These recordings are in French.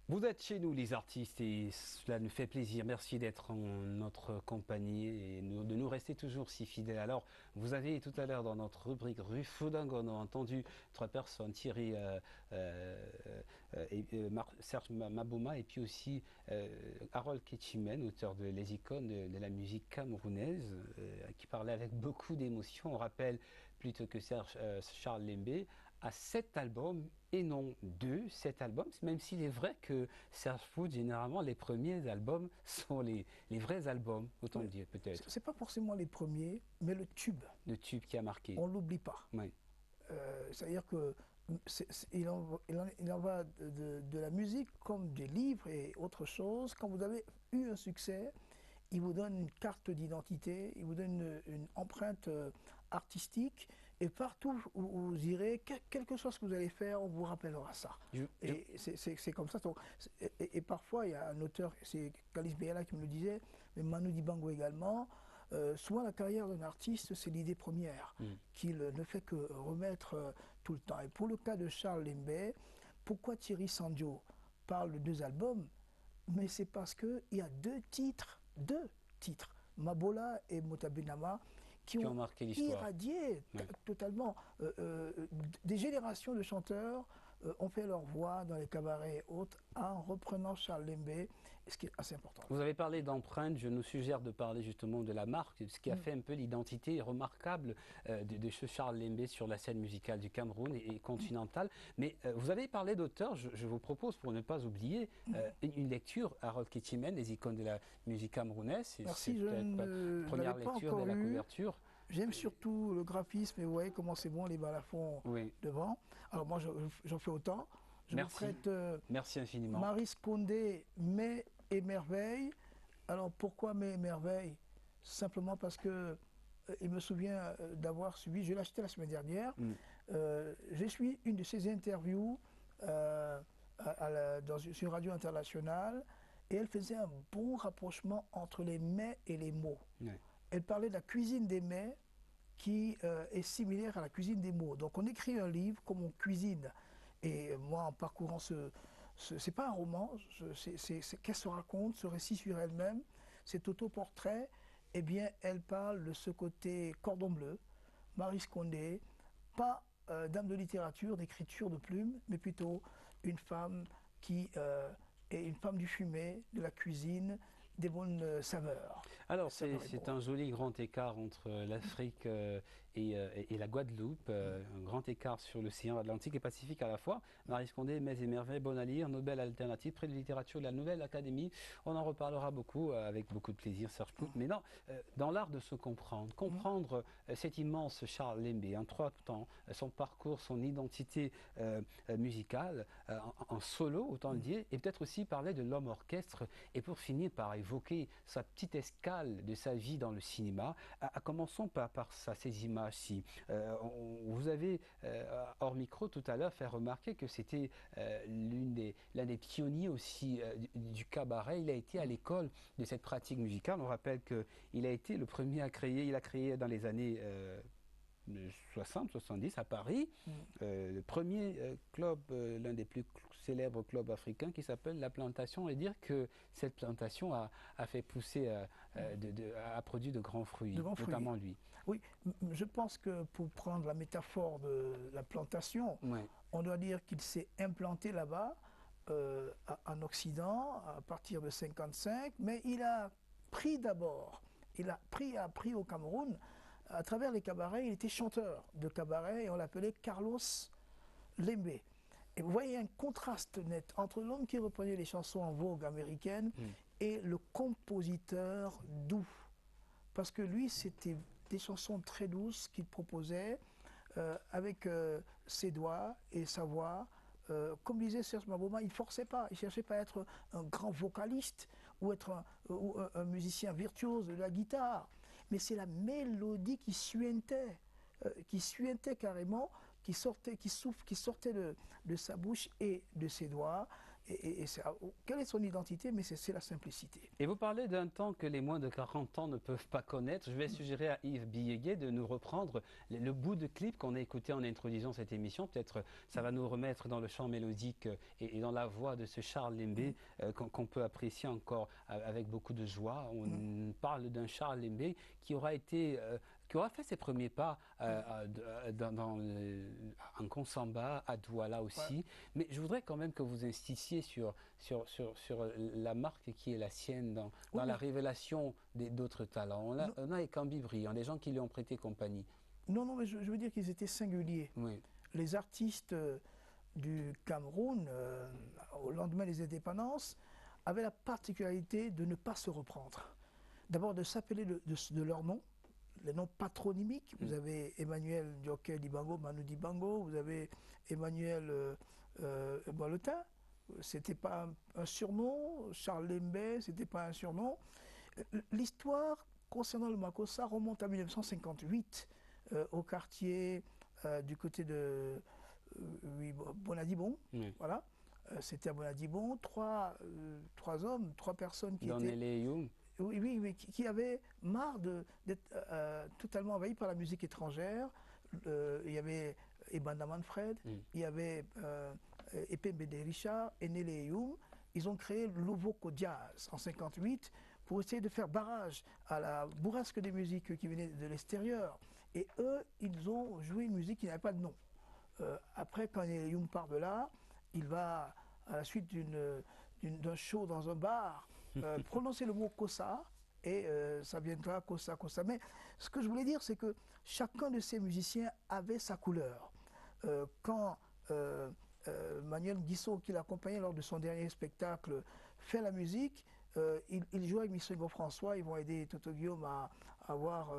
Vous êtes chez nous les artistes et cela nous fait plaisir. Merci d'être en notre compagnie et de nous rester toujours si fidèles. Alors, vous avez tout à l'heure dans notre rubrique Rue Foudangono entendu trois personnes, Thierry, Serge Mabouma et puis aussi Harold Ketchimen, auteur de Les icônes de la musique camerounaise, qui parlait avec beaucoup d'émotion. On rappelle plutôt que Charles Lembé a 7 albums et non 2, 7 albums, même s'il est vrai que Serge Foot, généralement, les premiers albums sont les vrais albums, autant le dire peut-être. C'est pas forcément les premiers, mais le tube. Le tube qui a marqué. On l'oublie pas. Oui. C'est-à-dire que il en va de la musique comme des livres et autre chose. Quand vous avez eu un succès, il vous donne une carte d'identité, il vous donne une empreinte artistique, et partout où vous irez, quel que soit ce que vous allez faire, on vous rappellera ça. Et c'est comme ça. Et parfois, il y a un auteur, c'est Kalis Beyala qui me le disait, mais Manu Dibango également, souvent la carrière d'un artiste, c'est l'idée première, qu'il ne fait que remettre tout le temps. Et pour le cas de Charles Lembé, pourquoi Thierry Sandio parle de 2 albums? Mais c'est parce qu'il y a 2 titres, Mabola et Motabinama, qui ont marqué l'histoire, irradié totalement. Des générations de chanteurs ont fait leur voix dans les cabarets et autres en reprenant Charles Lembé, ce qui est assez important. Vous avez parlé d'empreinte, je nous suggère de parler justement de la marque, ce qui a fait un peu l'identité remarquable de ce Charles Lembé sur la scène musicale du Cameroun et continentale. Mais vous avez parlé d'auteur, je vous propose pour ne pas oublier une lecture, Harold Ketchimen, Les icônes de la musique camerounaise. Merci, c'est peut-être première lecture de la couverture. J'aime surtout le graphisme, et vous voyez comment c'est bon les balafons devant. Alors moi j'en fais autant. Merci. Merci infiniment. Maryse Condé, Mai et Merveille. Alors pourquoi Mai et Merveille? Simplement parce que il me souvient d'avoir suivi, je l'ai acheté la semaine dernière, j'ai suivi une de ses interviews dans une radio internationale, et elle faisait un bon rapprochement entre les mets et les mots. Elle parlait de la cuisine des mets qui est similaire à la cuisine des mots. Donc on écrit un livre comme on cuisine. Et moi, en parcourant c'est pas un roman, qu'elle se raconte, ce récit sur elle-même, cet autoportrait, eh bien, elle parle de ce côté cordon bleu, Maryse Condé, pas dame de littérature, d'écriture, de plume, mais plutôt une femme qui est une femme du fumet, de la cuisine, des bonnes saveurs. Alors, c'est un joli grand écart entre l'Afrique et la Guadeloupe, un grand écart sur l'océan Atlantique et Pacifique à la fois. Maryse Condé, Mets et Merveilles, bon à lire, Nobel alternative, prix de littérature de la Nouvelle Académie. On en reparlera beaucoup, avec beaucoup de plaisir, Serge Pout. Mais non, dans l'art de se comprendre cet immense Charles Lembé, en 3 temps, son parcours, son identité musicale, en solo, autant le dire, et peut-être aussi parler de l'homme orchestre, et pour finir par évoquer sa petite escale de sa vie dans le cinéma. Commençons par ces images-ci. Vous avez, hors micro tout à l'heure, fait remarquer que c'était l'un des pionniers aussi du cabaret. Il a été à l'école de cette pratique musicale. On rappelle qu'il a été le premier à créer, il a créé dans les années 60-70 à Paris, le premier club, l'un des plus célèbres clubs africains qui s'appelle La Plantation, et dire que cette plantation a fait pousser, a produit de grands fruits, notamment lui. Oui, je pense que pour prendre la métaphore de la plantation, on doit dire qu'il s'est implanté là-bas, en Occident, à partir de 55, mais il a pris d'abord, il a appris au Cameroun. À travers les cabarets, il était chanteur de cabaret et on l'appelait Carlos Lembé. Et vous voyez un contraste net entre l'homme qui reprenait les chansons en vogue américaines et le compositeur doux. Parce que lui, c'était des chansons très douces qu'il proposait avec ses doigts et sa voix. Comme disait Serge Mabouma, il ne forçait pas, il ne cherchait pas à être un grand vocaliste ou être un musicien virtuose de la guitare. Mais c'est la mélodie qui suintait carrément, qui sortait de sa bouche et de ses doigts. quelle est son identité? Mais c'est la simplicité. Et vous parlez d'un temps que les moins de 40 ans ne peuvent pas connaître. Je vais suggérer à Yves Billeguet de nous reprendre le bout de clip qu'on a écouté en introduisant cette émission. Peut-être ça va nous remettre dans le chant mélodique et dans la voix de ce Charles Lembé qu'on peut apprécier encore avec beaucoup de joie. On parle d'un Charles Lembé qui aura été... qui aura fait ses premiers pas en Konsamba, à Douala aussi. Ouais. Mais je voudrais quand même que vous insistiez sur la marque qui est la sienne dans la révélation d'autres talents. On a Ekambi Brillant, des gens qui lui ont prêté compagnie. Non, mais je veux dire qu'ils étaient singuliers. Oui. Les artistes du Cameroun, au lendemain des indépendances, avaient la particularité de ne pas se reprendre. D'abord de s'appeler de leur nom, les noms patronymiques. Vous avez Emmanuel Dioké Dibango, Manu Dibango, vous avez Emmanuel Boiletin, c'était pas un surnom, Charles Lembé, c'était pas un surnom. L'histoire concernant le Makossa remonte à 1958, au quartier du côté de Bonadibon, voilà. C'était à Bonadibon, trois hommes, trois personnes qui étaient... Oui, qui avaient marre d'être totalement envahis par la musique étrangère. Il y avait Ebanda Manfred, il y avait Epembe Richard, Enele Youm. Ils ont créé le Lovoko Jazz en 1958 pour essayer de faire barrage à la bourrasque des musiques qui venaient de l'extérieur. Et eux, ils ont joué une musique qui n'avait pas de nom. Après, quand Enele Youm part de là, il va, à la suite d'un show dans un bar, prononcer le mot Kossa et ça viendra Kossa. Mais ce que je voulais dire, c'est que chacun de ces musiciens avait sa couleur. Quand Manuel Guissot, qui l'accompagnait lors de son dernier spectacle, fait la musique, il joue avec Michel François, ils vont aider Toto Guillaume à avoir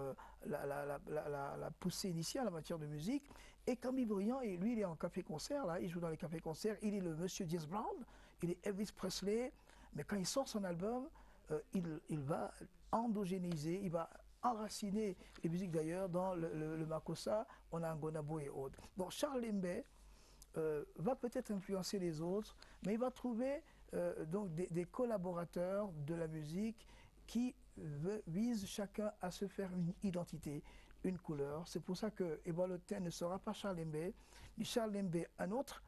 la poussée initiale en matière de musique. Et Camille Briand, et lui, il est en café-concert, là, il joue dans les cafés-concerts, il est le monsieur James Brown, il est Elvis Presley. Mais quand il sort son album, il va endogénéiser, il va enraciner les musiques d'ailleurs dans le Makossa, on a Ngonabo et autres. Donc Charles Lembé va peut-être influencer les autres, mais il va trouver donc des collaborateurs de la musique qui visent chacun à se faire une identité, une couleur. C'est pour ça que Ebalotin ne sera pas Charles Lembé, ni Charles Lembé un autre,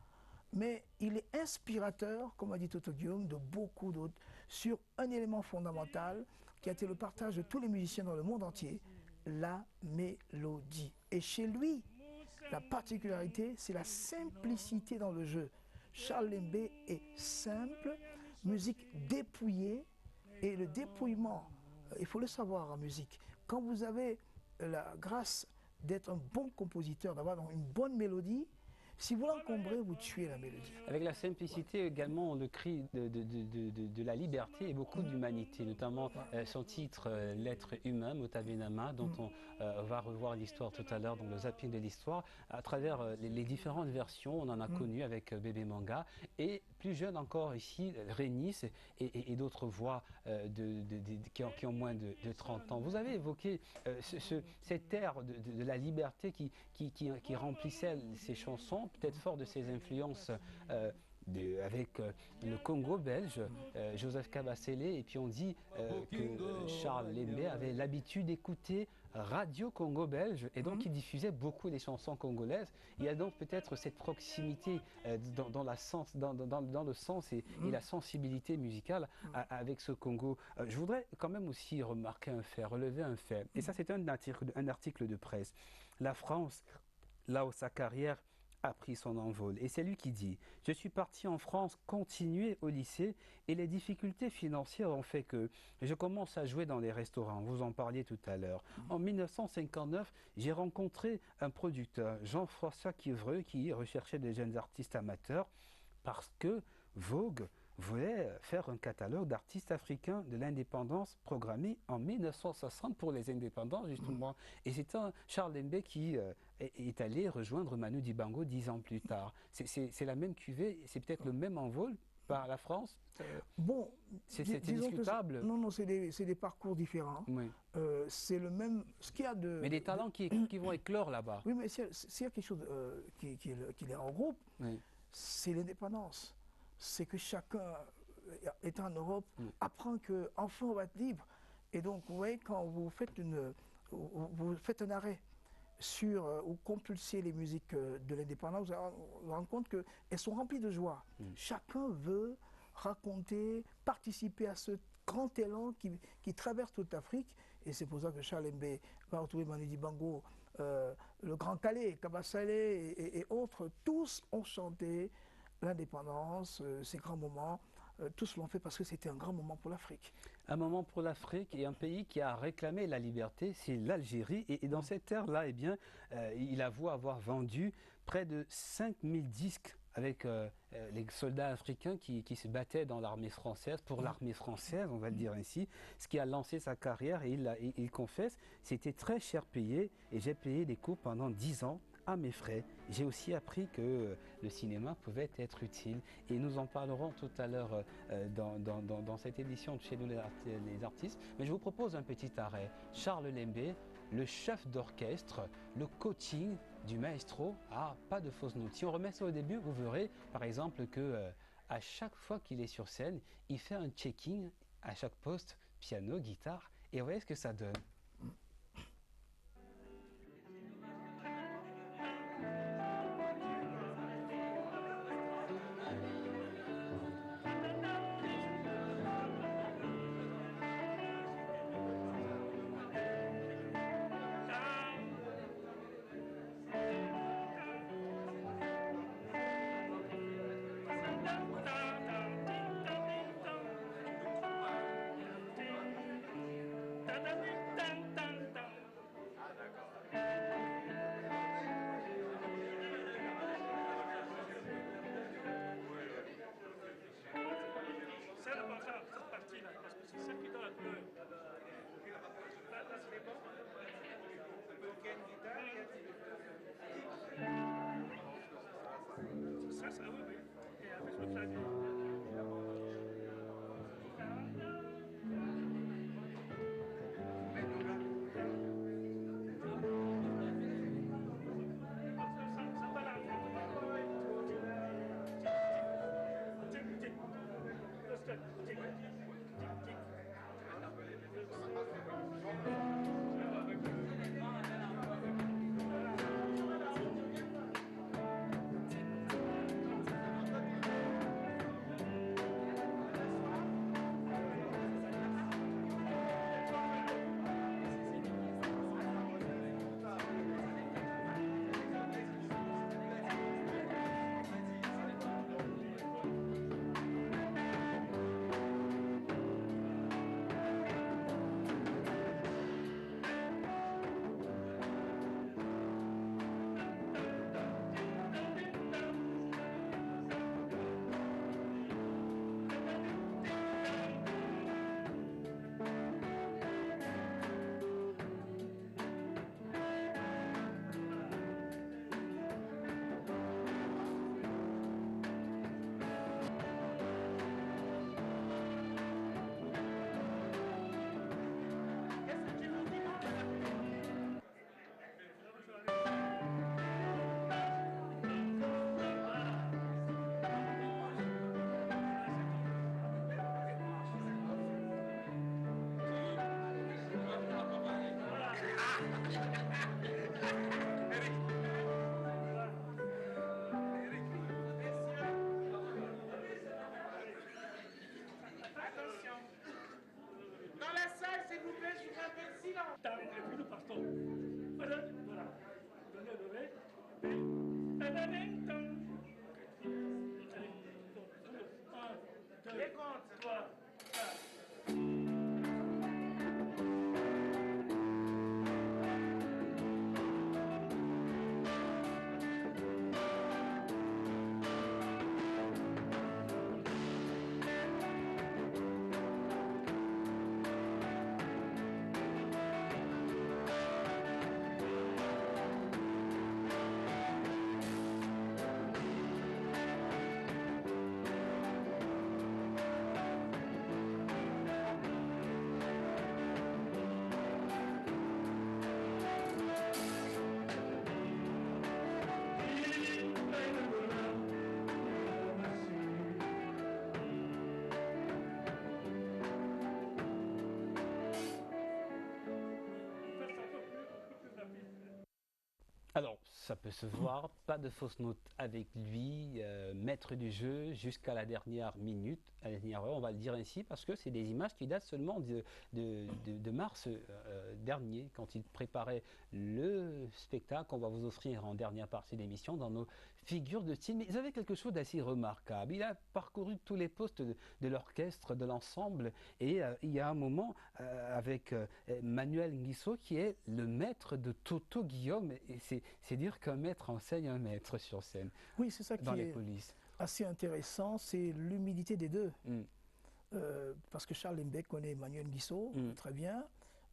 mais il est inspirateur, comme a dit Toto Guillaume, de beaucoup d'autres, sur un élément fondamental qui a été le partage de tous les musiciens dans le monde entier, la mélodie. Et chez lui, la particularité, c'est la simplicité dans le jeu. Charles Lembé est simple, musique dépouillée, et le dépouillement, il faut le savoir en musique, quand vous avez la grâce d'être un bon compositeur, d'avoir une bonne mélodie, si vous l'encombrez, vous tuez la mélodie. Avec la simplicité également, le cri de la liberté et beaucoup d'humanité, notamment son titre « L'être humain », Motabenama, dont on va revoir l'histoire tout à l'heure dans le zapping de l'histoire, à travers les différentes versions, on en a connu avec Bébé Manga, et plus jeune encore ici, Rénis et d'autres voix qui ont moins de 30 ans. Vous avez évoqué cette ère de la liberté qui remplissait ces chansons, peut-être fort de ses influences avec le Congo belge, Joseph Kabasele, et puis on dit que Charles Lembé avait l'habitude d'écouter Radio Congo belge, et donc il diffusait beaucoup des chansons congolaises. Il y a donc peut-être cette proximité dans le sens et la sensibilité musicale avec ce Congo. Je voudrais quand même aussi remarquer un fait, relever un fait, et ça c'est un article de presse. La France, là où sa carrière a pris son envol. Et c'est lui qui dit « Je suis parti en France continuer au lycée et les difficultés financières ont fait que je commence à jouer dans les restaurants. » Vous en parliez tout à l'heure. En 1959, j'ai rencontré un producteur, Jean-François Quivreux, qui recherchait des jeunes artistes amateurs parce que Vogue voulait faire un catalogue d'artistes africains de l'indépendance programmé en 1960 pour les indépendants, justement. Et c'est Charles Lembé qui est allé rejoindre Manu Dibango 10 ans plus tard. C'est la même cuvée, c'est peut-être le même envol par la France. Bon, c'est discutable. Non, c'est des parcours différents. Oui. C'est le même. Ce qu'il y a de. Mais des talents qui vont éclore là-bas. Oui, mais s'il y a quelque chose qui les regroupe, c'est l'indépendance. c'est que chacun, étant en Europe, apprend qu'enfin on va être libre. Et donc, vous voyez, quand vous faites un arrêt sur ou compulser les musiques de l'indépendance, vous allez vous rendre compte qu'elles sont remplies de joie. Chacun veut raconter, participer à ce grand élan qui traverse toute l'Afrique. Et c'est pour ça que Charles Mbé va retrouver Manu Dibango, le Grand Calais, Kabassalé et autres. Tous ont chanté l'indépendance, ces grands moments. Tous l'ont fait parce que c'était un grand moment pour l'Afrique. Un moment pour l'Afrique et un pays qui a réclamé la liberté, c'est l'Algérie. Et dans cette ère-là, eh bien, il avoue avoir vendu près de 5000 disques avec les soldats africains qui se battaient dans l'armée française, pour l'armée française, on va le dire ainsi, ce qui a lancé sa carrière. Et il confesse, c'était très cher payé et j'ai payé des cours pendant 10 ans à mes frais. J'ai aussi appris que le cinéma pouvait être utile et nous en parlerons tout à l'heure dans cette édition de Chez nous les artistes. Mais je vous propose un petit arrêt. Charles Lembé, le chef d'orchestre, le coaching du maestro. Ah, pas de fausses notes. Si on remet ça au début, vous verrez par exemple que à chaque fois qu'il est sur scène, il fait un checking à chaque poste, piano, guitare, et vous voyez ce que ça donne. ça peut se voir, pas de fausses notes avec lui, maître du jeu jusqu'à la dernière minute, à la dernière heure, on va le dire ainsi, parce que c'est des images qui datent seulement de mars dernier, quand il préparait le spectacle qu'on va vous offrir en dernière partie d'émission dans nos figures de style. Mais ils avaient quelque chose d'assez remarquable. Il a parcouru tous les postes de l'orchestre, de l'ensemble, et il y a un moment avec Manuel Nguisso qui est le maître de Toto Guillaume, et c'est dire qu'un maître enseigne un maître sur scène. Oui, c'est ça dans qui les est polices. assez intéressant, c'est l'humilité des deux. Mm. Parce que Charles Lembé connaît Manuel Nguisso très bien.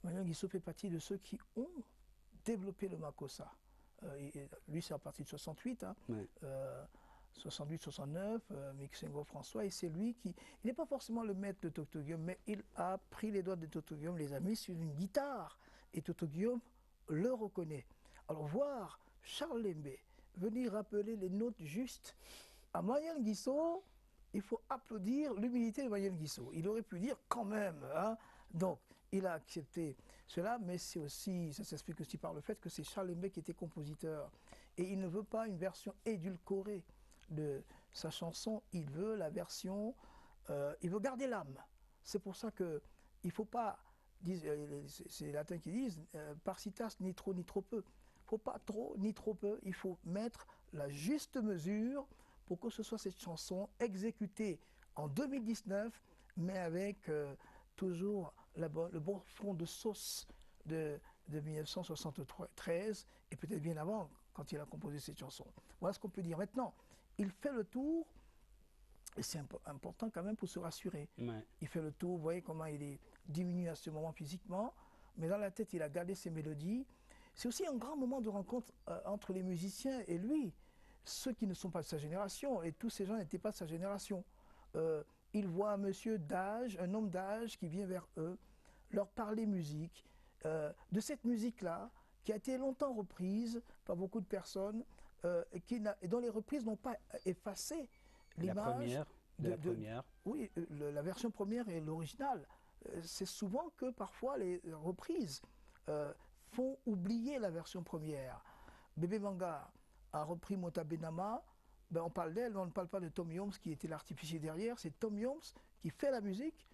Manuel Nguisso fait partie de ceux qui ont développé le Makossa. Lui, c'est à partir de 68, hein, 68-69, Mixengo François, et c'est lui qui... Il n'est pas forcément le maître de Toto Guillaume, mais il a pris les doigts de Toto Guillaume, les a mis sur une guitare, et Toto Guillaume le reconnaît. Alors voir Charles Lembé venir rappeler les notes justes à Manuel Nguisso, il faut applaudir l'humilité de Manuel Nguisso. Il aurait pu dire quand même, hein. Donc il a accepté cela, mais c'est aussi, ça s'explique aussi par le fait que c'est Charles Lembé qui était compositeur. Et il ne veut pas une version édulcorée de sa chanson, il veut la version, il veut garder l'âme. C'est pour ça qu'il ne faut pas, c'est les latins qui disent, parcitas ni trop ni trop peu. Il ne faut pas trop ni trop peu, il faut mettre la juste mesure pour que ce soit cette chanson exécutée en 2019, mais avec toujours le bon fond de sauce de 1973, et peut-être bien avant, quand il a composé cette chanson. Voilà ce qu'on peut dire. Maintenant, il fait le tour, et c'est important quand même pour se rassurer. Ouais. Il fait le tour, vous voyez comment il est diminué à ce moment physiquement, mais dans la tête, il a gardé ses mélodies. C'est aussi un grand moment de rencontre entre les musiciens et lui. Ceux qui ne sont pas de sa génération, et tous ces gens n'étaient pas de sa génération. Ils voient un monsieur d'âge, un homme d'âge qui vient vers eux, leur parler musique, de cette musique-là, qui a été longtemps reprise par beaucoup de personnes, et dont les reprises n'ont pas effacé l'image. La première. Oui, la version première et l'original. C'est souvent que parfois les reprises font oublier la version première. Bébé Manga a repris Mota Benama, ben on parle d'elle, mais on ne parle pas de Tom Yoms qui était l'artificier derrière. C'est Tom Yoms qui fait la musique,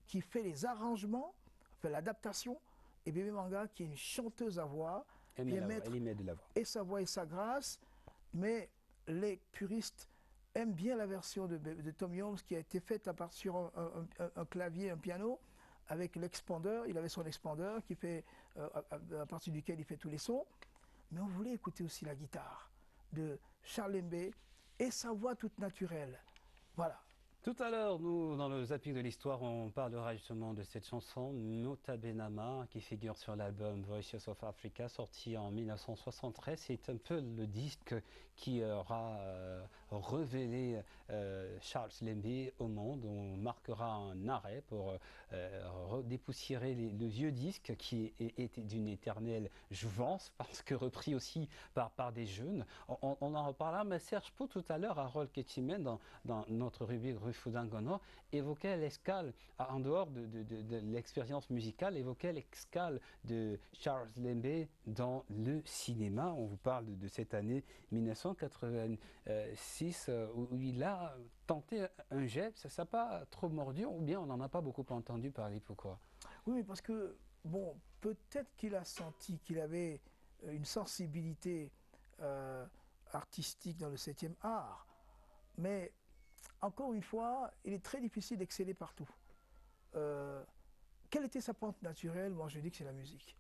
qui fait les arrangements, fait l'adaptation, et Bébé Manga qui est une chanteuse à voix, Elle y met de la voix. Et sa voix et sa grâce, mais les puristes aiment bien la version de Tom Yoms qui a été faite à partir un clavier, un piano, avec l'expandeur. Il avait son expandeur qui fait, à partir duquel il fait tous les sons. Mais on voulait écouter aussi la guitare de Charles Lembé et sa voix toute naturelle. Voilà. Tout à l'heure, nous, dans le zapping de l'histoire, on parlera justement de cette chanson Nota Benama qui figure sur l'album Voices of Africa sorti en 1973. C'est un peu le disque qui aura révélé Charles Lembé au monde. On marquera un arrêt pour dépoussiérer le vieux disque qui est d'une éternelle jouvence parce que repris aussi par des jeunes. On en reparlera, mais Serge Pou tout à l'heure, Harold Ketchimen dans notre rubrique Fudangono, évoquait l'escale, en dehors de l'expérience musicale, évoquait l'escale de Charles Lembé dans le cinéma. On vous parle de cette année 1986 où il a tenté un jet. Ça n'a pas trop mordu, ou bien on n'en a pas beaucoup entendu parler. Pourquoi? Oui, parce que, bon, peut-être qu'il a senti qu'il avait une sensibilité artistique dans le 7e art, mais encore une fois, il est très difficile d'exceller partout. Quelle était sa pente naturelle? Moi, je dis que c'est la musique.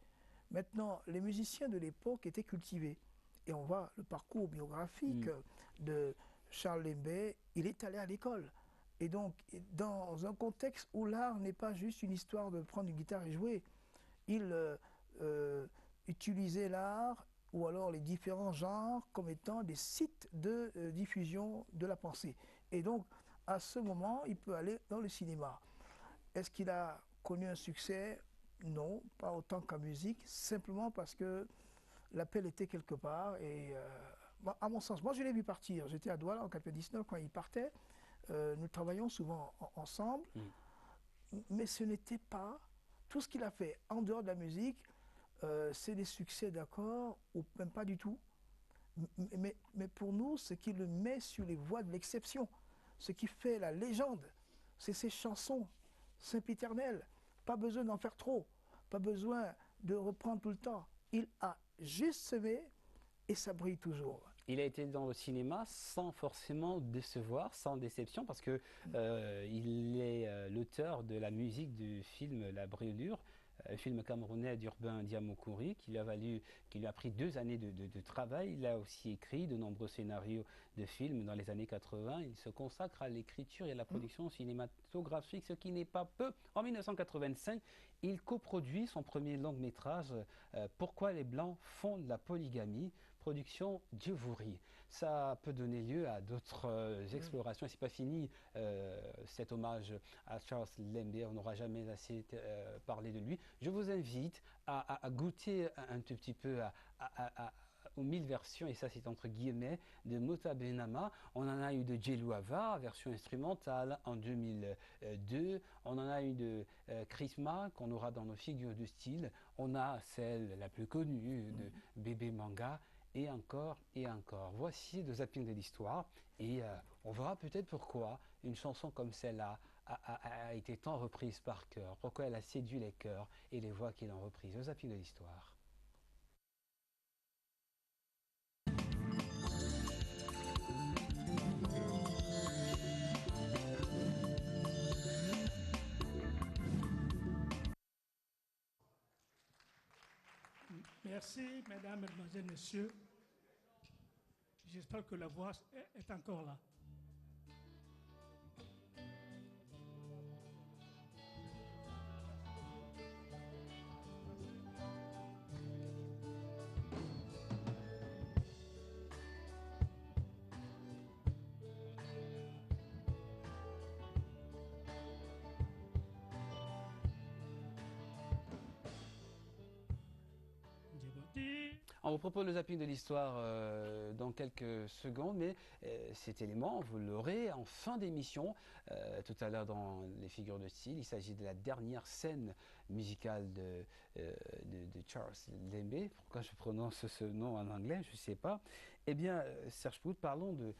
Maintenant, les musiciens de l'époque étaient cultivés. Et on voit le parcours biographique de Charles Lembé. Il est allé à l'école. Et donc, dans un contexte où l'art n'est pas juste une histoire de prendre une guitare et jouer, il utilisait l'art ou alors les différents genres comme étant des sites de diffusion de la pensée. Et donc, à ce moment, il peut aller dans le cinéma. Est-ce qu'il a connu un succès? Non, pas autant qu'en musique, simplement parce que l'appel était quelque part. Et à mon sens, moi je l'ai vu partir. J'étais à Douala en 1999 quand il partait. Nous travaillons souvent ensemble. Mais ce n'était pas tout ce qu'il a fait en dehors de la musique. C'est des succès, d'accord, ou même pas du tout. Mais pour nous, ce qui le met sur les voies de l'exception, ce qui fait la légende, c'est ses chansons sempiternelles. Pas besoin d'en faire trop, pas besoin de reprendre tout le temps. Il a juste semé et ça brille toujours. Il a été dans le cinéma sans forcément décevoir, sans déception, parce que il est l'auteur de la musique du film La Brûlure, film camerounais d'Urbain Diamokouri, qui lui a pris 2 années de travail. Il a aussi écrit de nombreux scénarios de films dans les années 80. Il se consacre à l'écriture et à la production cinématographique, ce qui n'est pas peu. En 1985, il coproduit son premier long-métrage, Pourquoi les Blancs font de la polygamie, production Djavouri. Ça peut donner lieu à d'autres explorations. Et c'est pas fini, cet hommage à Charles Lembé, on n'aura jamais assez parlé de lui. Je vous invite à goûter un tout petit peu aux 1000 versions, et ça c'est entre guillemets, de Mota Benama. On en a eu de Djelou Ava, version instrumentale en 2002. On en a eu de Chrisma, qu'on aura dans nos figures de style. On a celle la plus connue de Bébé Manga. Et encore et encore. Voici le zapping de l'histoire et on verra peut-être pourquoi une chanson comme celle-là a été tant reprise par cœur, pourquoi elle a séduit les cœurs et les voix qui l'ont reprise. Le zapping de l'histoire. Merci, mesdames, mesdemoiselles, messieurs. J'espère que la voix est encore là. On vous propose le zapping de l'histoire dans quelques secondes, mais cet élément, vous l'aurez en fin d'émission, tout à l'heure dans les figures de style. Il s'agit de la dernière scène musicale de Charles Lembé. Pourquoi je prononce ce nom en anglais, je ne sais pas. Eh bien, Serge Pout, parlons de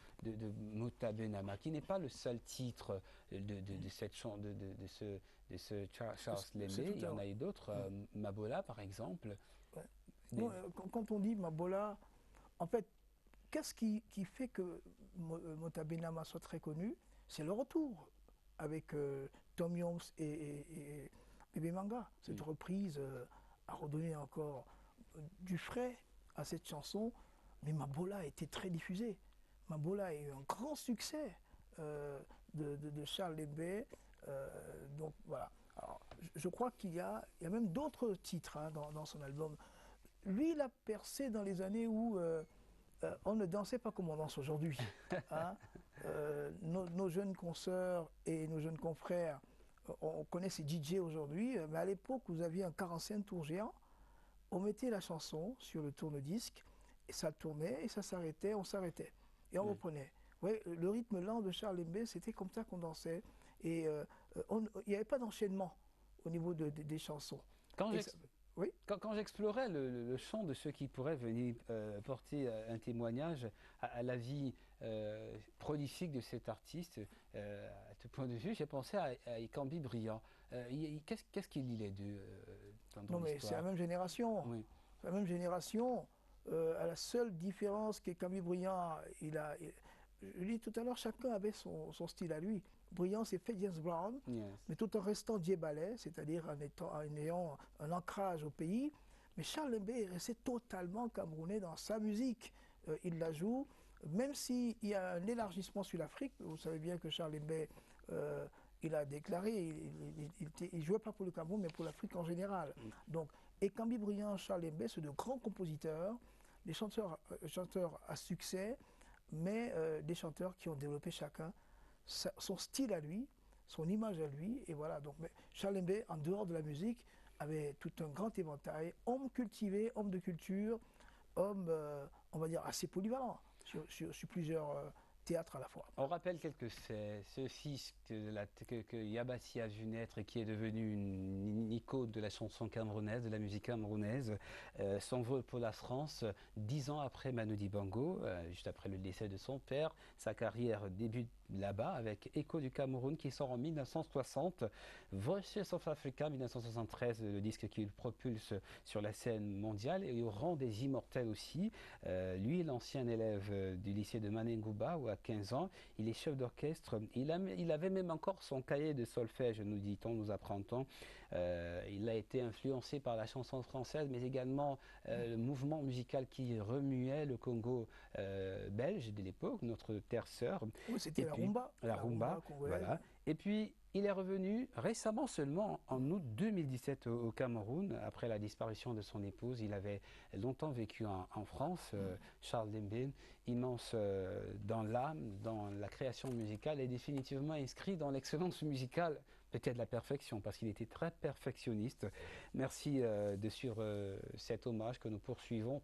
Mota Benama, qui n'est pas le seul titre de ce Charles Lembé. Il y en a eu d'autres, Mabola par exemple. Non, quand on dit Mabola, en fait, qu'est-ce qui fait que Mota Benama soit très connu? C'est le retour avec Tom Jones et Bébé Manga. Cette reprise a redonné encore du frais à cette chanson, mais Mabola a été très diffusée. Mabola a eu un grand succès de Charles Lembé. Donc voilà. Alors, je crois qu'il y a même d'autres titres dans son album. Lui, il a percé dans les années où on ne dansait pas comme on danse aujourd'hui. Hein. Nos jeunes consoeurs et nos jeunes confrères, on connaît ces DJ aujourd'hui, mais à l'époque, vous aviez un 45 tours géant, on mettait la chanson sur le tourne-disque, et ça tournait, et ça s'arrêtait, on s'arrêtait, et on reprenait. Ouais, le rythme lent de Charles Lembé, c'était comme ça qu'on dansait, et il n'y avait pas d'enchaînement au niveau des chansons. Oui. Quand j'explorais le champ de ceux qui pourraient venir porter un témoignage à la vie prolifique de cet artiste, à tout point de vue, j'ai pensé à Ikambi Briand. Qu'est-ce qu'il lit les deux Non, mais c'est la même génération. Oui. La même génération. À la seule différence qu'Ikambi Briand, je dis tout à l'heure, chacun avait son style à lui. Briand s'est fait James Brown, mais tout en restant djébalais, c'est-à-dire en ayant un ancrage au pays. Mais Charles Lembé est resté totalement camerounais dans sa musique. Il la joue, même s'il y a un élargissement sur l'Afrique. Vous savez bien que Charles Lembé, il a déclaré, il ne jouait pas pour le Cameroun, mais pour l'Afrique en général. Donc, Ikambi Briand, Charles Lembé, c'est de grands compositeurs, des chanteurs à succès, mais des chanteurs qui ont développé chacun son style à lui, son image à lui, et voilà. Donc, Charles Lembé, en dehors de la musique, avait tout un grand éventail, homme cultivé, homme de culture, homme, on va dire, assez polyvalent sur plusieurs théâtre à la fois. On rappelle quelques faits. Ce fils que Yabassi a vu naître et qui est devenu une icône de la chanson camerounaise, de la musique camerounaise, s'envole pour la France 10 ans après Manu Dibango, juste après le décès de son père. Sa carrière débute là-bas avec Écho du Cameroun qui sort en 1960, Voices of Africa 1973, le disque qui le propulse sur la scène mondiale et au rang des immortels aussi. Lui, l'ancien élève du lycée de Manengouba, où à 15 ans, il est chef d'orchestre. Il avait même encore son cahier de solfège, nous dit-on, nous apprend-on. Il a été influencé par la chanson française, mais également le mouvement musical qui remuait le Congo belge de l'époque, notre terre sœur. Oui, c'était la rumba. La rumba, voilà. Et puis, il est revenu récemment, seulement en août 2017 au Cameroun, après la disparition de son épouse. Il avait longtemps vécu en France, Charles Dembélé, immense dans l'âme, dans la création musicale et définitivement inscrit dans l'excellence musicale, peut-être la perfection, parce qu'il était très perfectionniste. Merci de suivre cet hommage que nous poursuivons.